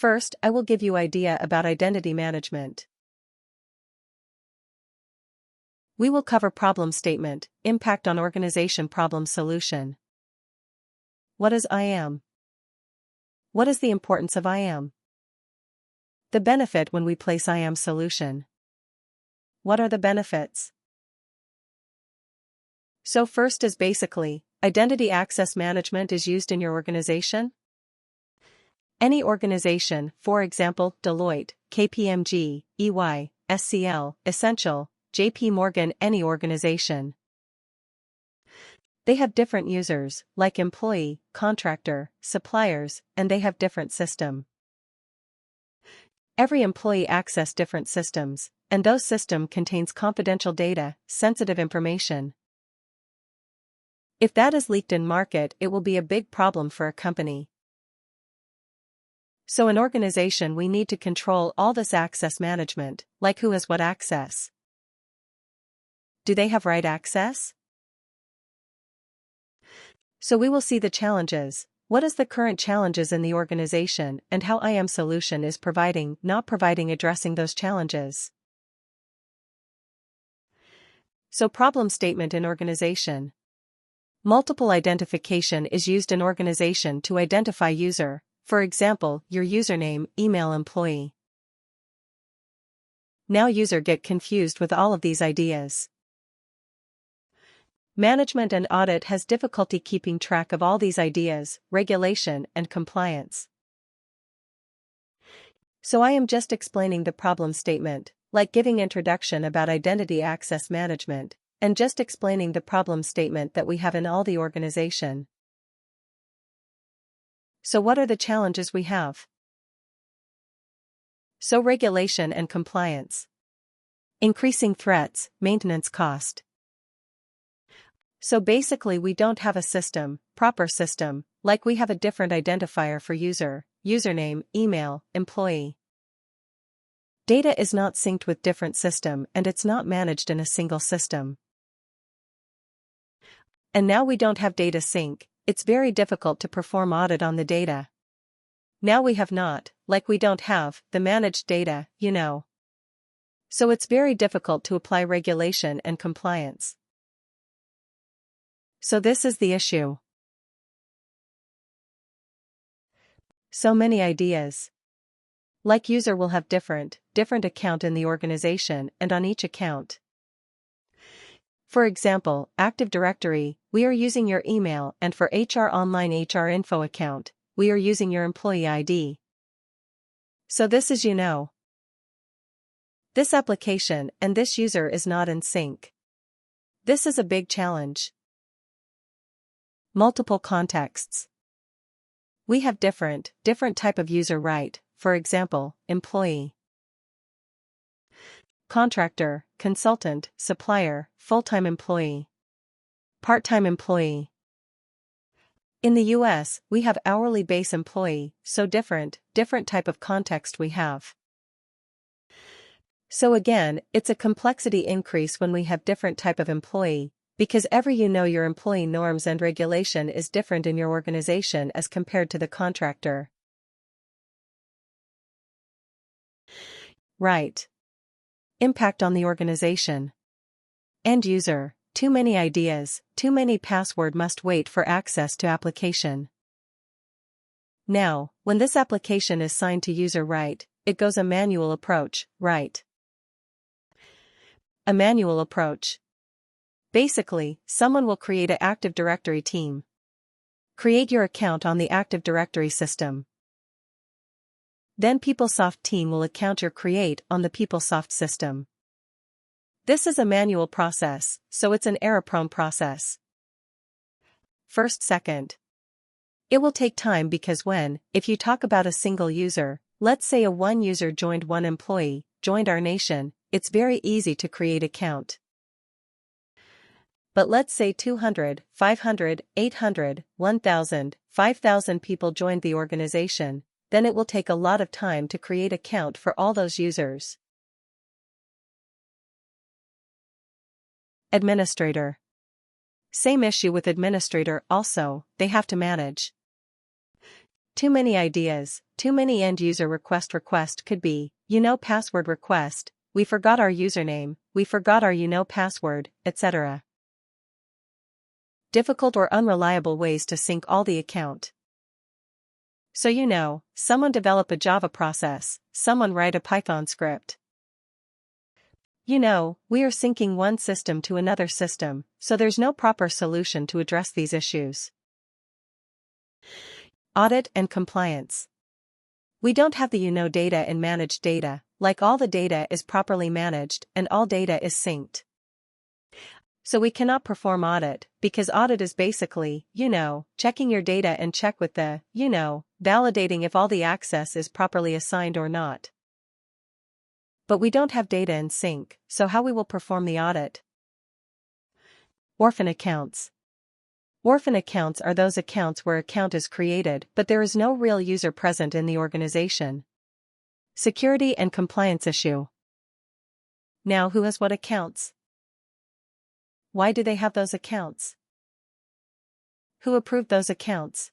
First, I will give you idea about identity management. We will cover problem statement, impact on organization problem solution. What is IAM? What is the importance of IAM? The benefit when we place IAM solution. What are the benefits? So first is basically, identity access management is used in your organization? Any organization, for example, Deloitte, KPMG, EY, SCL, Essential, JP Morgan, any organization. They have different users, like employee, contractor, suppliers, and they have different system. Every employee access different systems, and those system contains confidential data, sensitive information. If that is leaked in market, it will be a big problem for a company. So in organization we need to control all this access management, like who has what access. Do they have right access? So we will see the challenges. What is the current challenges in the organization and how IAM solution is providing, not providing, addressing those challenges. So problem statement in organization. Multiple identification is used in organization to identify user, for example, your username, email, employee. Now user get confused with all of these ideas. Management and audit has difficulty keeping track of all these ideas, regulation and compliance. So I am just explaining the problem statement, like giving introduction about identity access management, and just explaining the problem statement that we have in all the organization. So what are the challenges we have? So regulation and compliance. Increasing threats, maintenance cost. So basically we don't have a system, proper system, like we have a different identifier for user, username, email, employee. Data is not synced with different system and it's not managed in a single system. And now we don't have data sync, it's very difficult to perform audit on the data. Now we have not, like we don't have, the managed data, So it's very difficult to apply regulation and compliance. So this is the issue. So many ideas. Like user will have different account in the organization and on each account. For example, Active Directory, we are using your email, and for HR Online HR Info account, we are using your employee ID. So this is This application and this user is not in sync. This is a big challenge. Multiple contexts. We have different type of user, right? For example, employee, contractor, consultant, supplier, full-time employee, part-time employee. In the US, we have hourly base employee, so different type of context we have. So again, it's a complexity increase when we have different type of employee, because your employee norms and regulation is different in your organization as compared to the contractor. Right. Impact on the organization. End user, too many ideas, too many password must wait for access to application. Now, when this application is signed to user, right, it goes a manual approach, right? A manual approach. Basically, someone will create an Active Directory team. Create your account on the Active Directory system. Then PeopleSoft team will account your create on the PeopleSoft system. This is a manual process, so it's an error-prone process. First, second. It will take time because if you talk about a single user, let's say one user joined one employee, joined our nation, it's very easy to create account. But let's say 200, 500, 800, 1,000, 5,000 people joined the organization, then it will take a lot of time to create account for all those users. Administrator. Same issue with administrator also, they have to manage. Too many ideas, too many end-user request could be, password request, we forgot our username, we forgot our password, etc. Difficult or unreliable ways to sync all the account. So someone develop a Java process, someone write a Python script. We are syncing one system to another system, so there's no proper solution to address these issues. Audit and compliance. We don't have the data and managed data, like all the data is properly managed and all data is synced. So we cannot perform audit, because audit is basically, checking your data and check with the, validating if all the access is properly assigned or not. But we don't have data in sync, so how we will perform the audit? Orphan accounts. Orphan accounts are those accounts where account is created but there is no real user present in the organization. Security and compliance issue. Now who has what accounts? Why do they have those accounts? Who approved those accounts?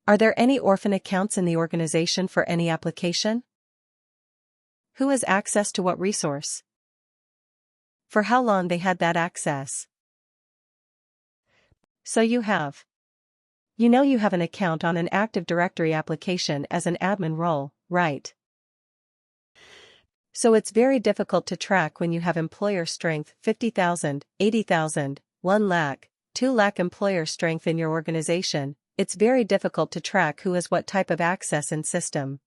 Are there any orphan accounts in the organization for any application? Who has access to what resource? For how long they had that access? So you have an account on an Active Directory application as an admin role, right? So it's very difficult to track when you have employer strength 50,000, 80,000, 1 lakh, 2 lakh employer strength in your organization. It's very difficult to track who has what type of access in system.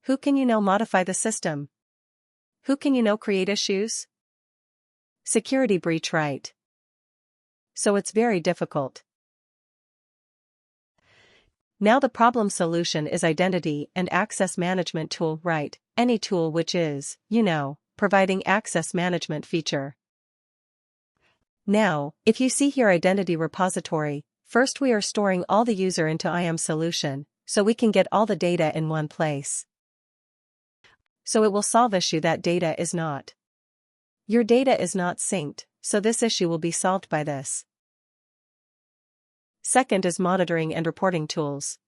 Who can modify the system? Who can create issues? Security breach, right? So it's very difficult. Now the problem solution is identity and access management tool, right? Any tool which is, providing access management feature. Now, if you see here identity repository, first we are storing all the user into IAM solution, so we can get all the data in one place. So it will solve issue that data is not. Your data is not synced, so this issue will be solved by this. Second is monitoring and reporting tools.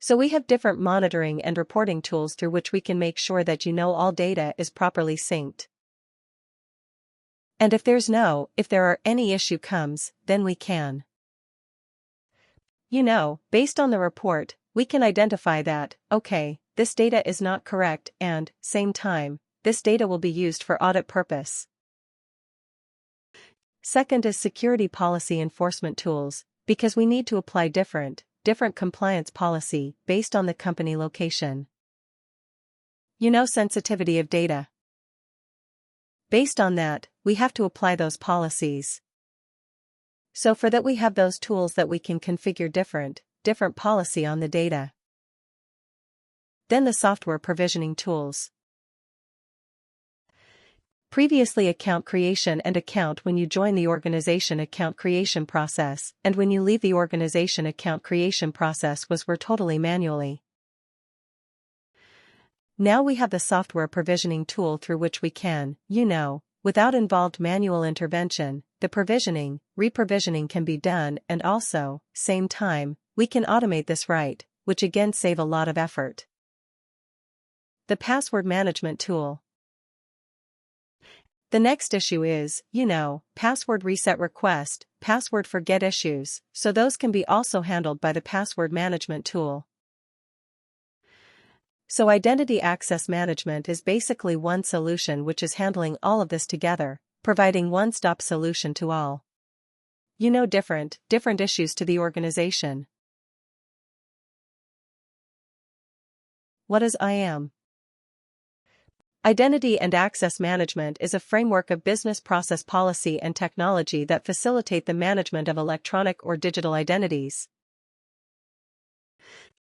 So we have different monitoring and reporting tools through which we can make sure that all data is properly synced. And if there are any issue comes, then we can. Based on the report, we can identify that, okay, this data is not correct and, same time, this data will be used for audit purpose. Second is security policy enforcement tools, because we need to apply different compliance policy based on the company location. Sensitivity of data. Based on that, we have to apply those policies. So for that we have those tools that we can configure different policy on the data. Then the software provisioning tools. Previously account creation and account when you join the organization account creation process and when you leave the organization account creation process were totally manually. Now we have the software provisioning tool through which we can, without involved manual intervention, the provisioning, reprovisioning can be done and also, same time, we can automate this right, which again save a lot of effort. The password management tool. The next issue is, password reset request, password forget issues, so those can be also handled by the password management tool. So identity access management is basically one solution which is handling all of this together, providing one-stop solution to all. Different issues to the organization. What is IAM? Identity and access management is a framework of business process policy and technology that facilitate the management of electronic or digital identities.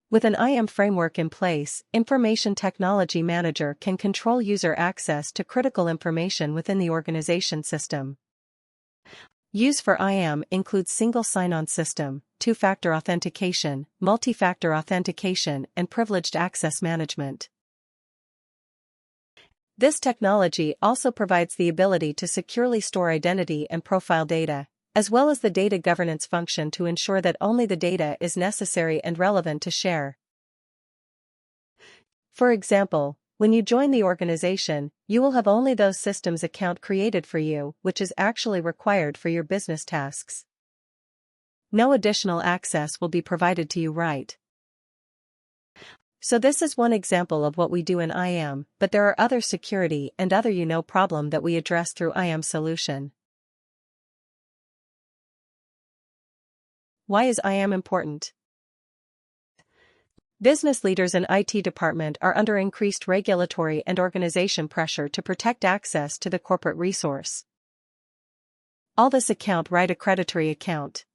With an IAM framework in place, Information Technology Manager can control user access to critical information within the organization system. Use for IAM includes single sign-on system, two-factor authentication, multi-factor authentication, and privileged access management. This technology also provides the ability to securely store identity and profile data, as well as the data governance function to ensure that only the data is necessary and relevant to share. For example, when you join the organization, you will have only those systems account created for you, which is actually required for your business tasks. No additional access will be provided to you, right? So this is one example of what we do in IAM, but there are other security and other problem that we address through IAM solution. Why is IAM important? Business leaders in IT department are under increased regulatory and organization pressure to protect access to the corporate resource. All this account, right? Accreditory account.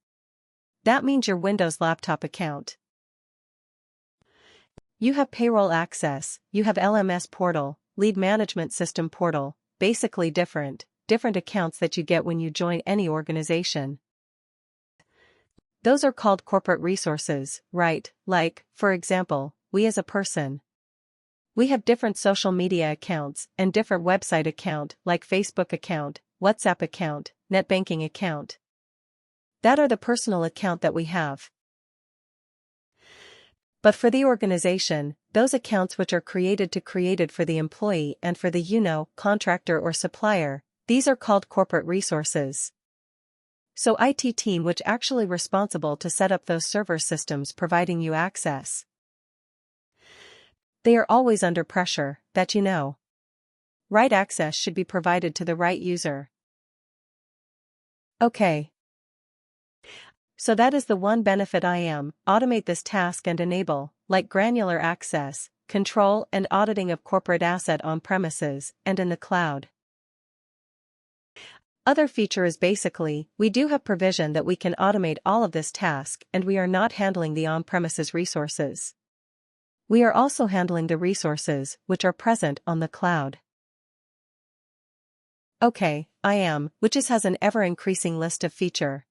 That means your Windows laptop account. You have payroll access, you have LMS portal, lead management system portal, basically different accounts that you get when you join any organization. Those are called corporate resources, right? Like, for example, we as a person. We have different social media accounts and different website account like Facebook account, WhatsApp account, net banking account. That are the personal account that we have. But for the organization, those accounts which are created for the employee and for the contractor or supplier, these are called corporate resources. So IT team which actually responsible to set up those server systems providing you access. They are always under pressure, that you know. Right access should be provided to the right user. Okay. So that is the one benefit IAM, automate this task and enable, like granular access, control and auditing of corporate asset on premises and in the cloud. Other feature is basically, we do have provision that we can automate all of this task and we are not handling the on-premises resources. We are also handling the resources which are present on the cloud. Okay, IAM, which has an ever-increasing list of feature.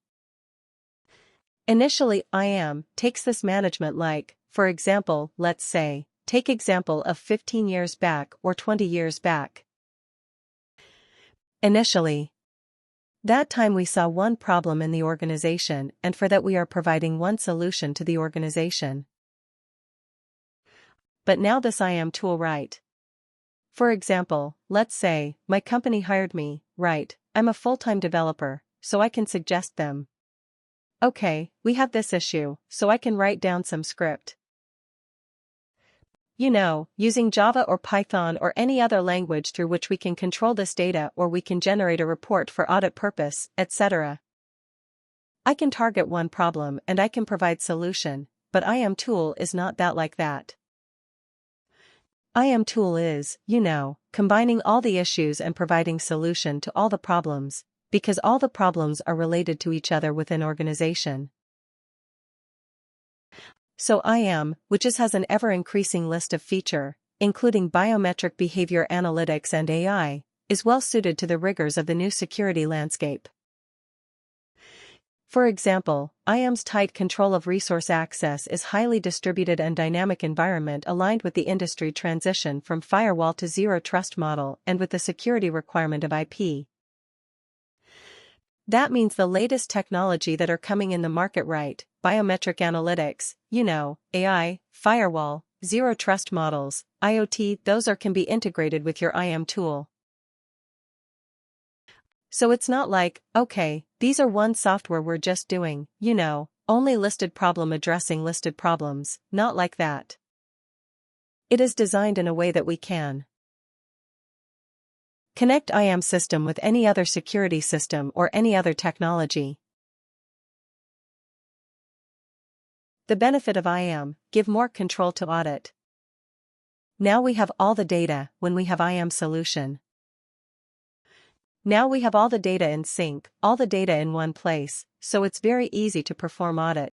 Initially, IAM takes this management like, for example, let's say, take example of 15 years back or 20 years back. Initially, that time we saw one problem in the organization and for that we are providing one solution to the organization. But now this IAM tool, right? For example, let's say, my company hired me, right? I'm a full-time developer, so I can suggest them. Okay, we have this issue, so I can write down some script. Using Java or Python or any other language through which we can control this data or we can generate a report for audit purpose, etc. I can target one problem and I can provide solution, but IAM tool is not that like that. IAM tool is, combining all the issues and providing solution to all the problems, because all the problems are related to each other within organization. So IAM, which has an ever-increasing list of feature, including biometric behavior analytics and AI, is well suited to the rigors of the new security landscape. For example, IAM's tight control of resource access is highly distributed and dynamic environment aligned with the industry transition from firewall to zero trust model and with the security requirement of IP. That means the latest technology that are coming in the market, right? Biometric analytics, AI, firewall, zero trust models, IoT, those can be integrated with your IAM tool. So it's not like, okay, these are one software we're just doing, only listed problem addressing listed problems, not like that. It is designed in a way that we can connect IAM system with any other security system or any other technology. The benefit of IAM, give more control to audit. Now we have all the data when we have IAM solution. Now we have all the data in sync, all the data in one place, so it's very easy to perform audit.